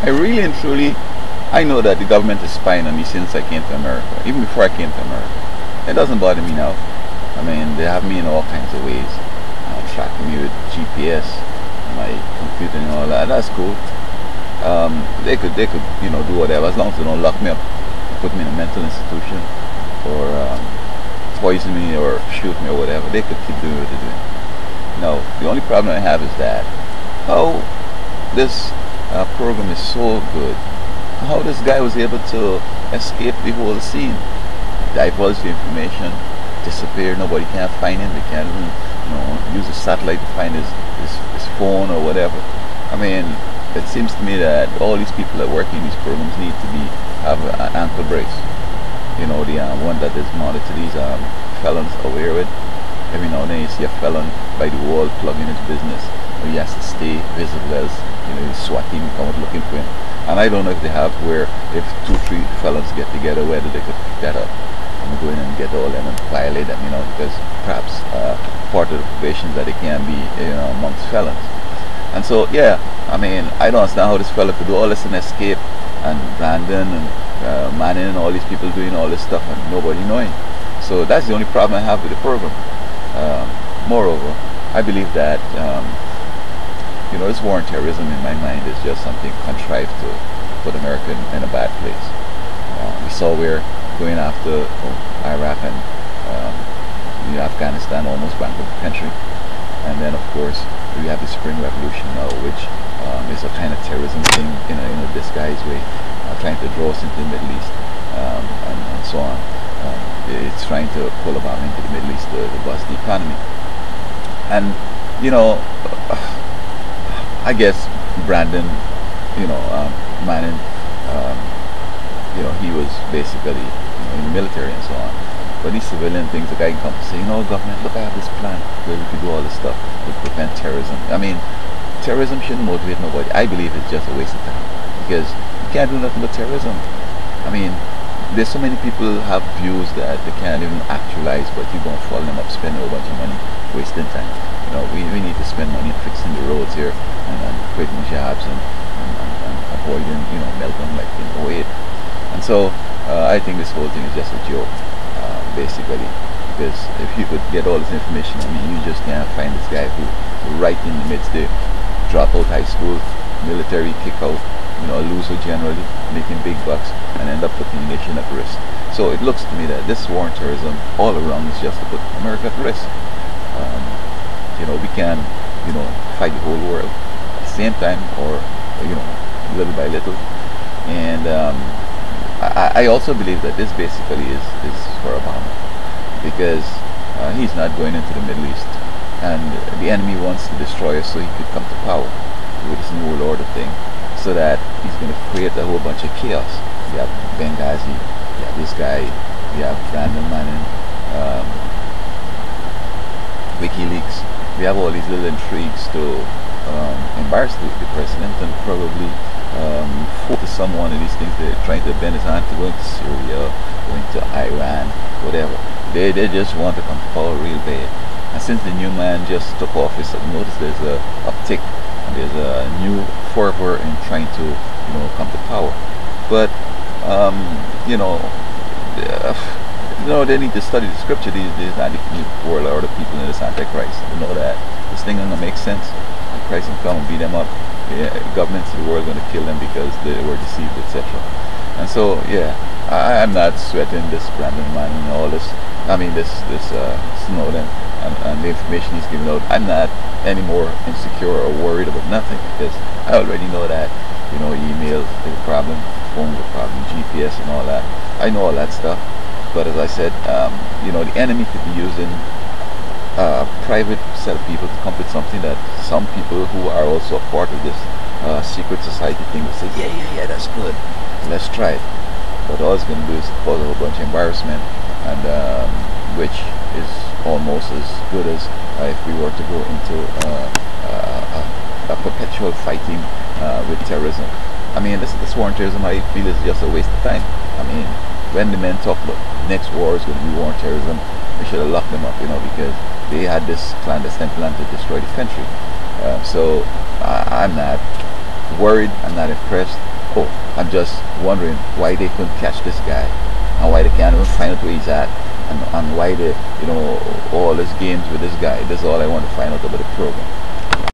I really and truly, I know that the government is spying on me since I came to America, even before I came to America. It doesn't bother me now. I mean, they have me in all kinds of ways, tracking me with GPS, my computer and all that. That's cool. They could, do whatever as long as they don't lock me up, put me in a mental institution, or poison me or shoot me or whatever. They could keep doing what they're doing. Now, the only problem I have is that how this program is so good. How this guy was able to escape the whole scene, divulge the information, disappear. Nobody can find him. They can't even, use a satellite to find his phone or whatever. I mean, it seems to me that all these people that work in these programs need to have an ankle brace. The one that is mounted to these felons aware with. Every now and then you see a felon by the wall plugging his business, or he has to stay visible as his SWAT team come out looking for him. And I don't know if they have where if 2-3 felons get together, whether they could pick that up and go in and get all them and violate them, because perhaps part of the probation that they can be amongst felons. And so yeah, I mean, I don't understand how this fella could do all this and escape, and Brandon and Manning and all these people doing all this stuff and nobody knowing. So that's the only problem I have with the program. Moreover, I believe that this war on terrorism in my mind is just something contrived to put America in a bad place. We saw we're going after Iraq and Afghanistan, almost bankrupt the country. And then of course we have the Spring Revolution now, which is a kind of terrorism thing in a disguised way, trying to draw us into the Middle East and so on. It's trying to pull Obama into the Middle East to bust the economy. And I guess Brandon, Manning, he was basically in the military and so on. But these civilian things, the guy can come and say, government, look, I have this plan where we could do all this stuff to prevent terrorism. I mean, terrorism shouldn't motivate nobody. I believe it's just a waste of time, because you can't do nothing but terrorism. I mean, there's so many people have views that they can't even actualize, but you're going to follow them up, spend a whole bunch of money, wasting time. We need to spend money fixing the roads here and creating jobs and avoiding, meltdown like in 08. And so I think this whole thing is just a joke, basically, because if you could get all this information, I mean, you just can't find this guy who right in the midst there, drop out high school, military, kick out, a loser generally, making big bucks, and end up putting the nation at risk. So it looks to me that this war on terrorism all around is just to put America at risk. We can, fight the whole world at the same time, or little by little. And I also believe that this basically is for Obama, because he's not going into the Middle East, and the enemy wants to destroy us so he could come to power with this new world order thing, so that he's going to create a whole bunch of chaos. You have Benghazi, you have this guy, you have Brandon Manning, WikiLeaks. We have all these little intrigues to embarrass the president and probably focus some one of these things. They're trying to bend his hand to go into Syria, going to Iran, whatever. They just want to come to power real bad. And since the new man just took office, I've noticed there's a uptick and there's a new fervor in trying to come to power. But they need to study the scripture. These not the world order people in this Antichrist to know that this thing doesn't make sense. And Christ will come and beat them up. Governments of the world are going to kill them because they were deceived, etc. And so yeah, I'm not sweating this Brandon man and all this. I mean this Snowden and the information he's giving out. I'm not any more insecure or worried about nothing, because I already know that email is a problem, phone is a problem, GPS and all that. I know all that stuff. But as I said, the enemy could be using a private set of people to come up with something that some people who are also a part of this secret society thing will say, yeah, that's good, let's try it. But all it's going to do is cause a whole bunch of embarrassment, and which is almost as good as if we were to go into a perpetual fighting with terrorism. I mean, this war on terrorism, I feel, is just a waste of time. I mean, when the men talk about next war is going to be war on terrorism, they should have locked them up, because they had this clandestine plan to destroy the country. So I'm not worried, I'm not impressed. Oh, I'm just wondering why they couldn't catch this guy, and why they can't even find out where he's at, and why they, all these games with this guy. This is all I want to find out about the program.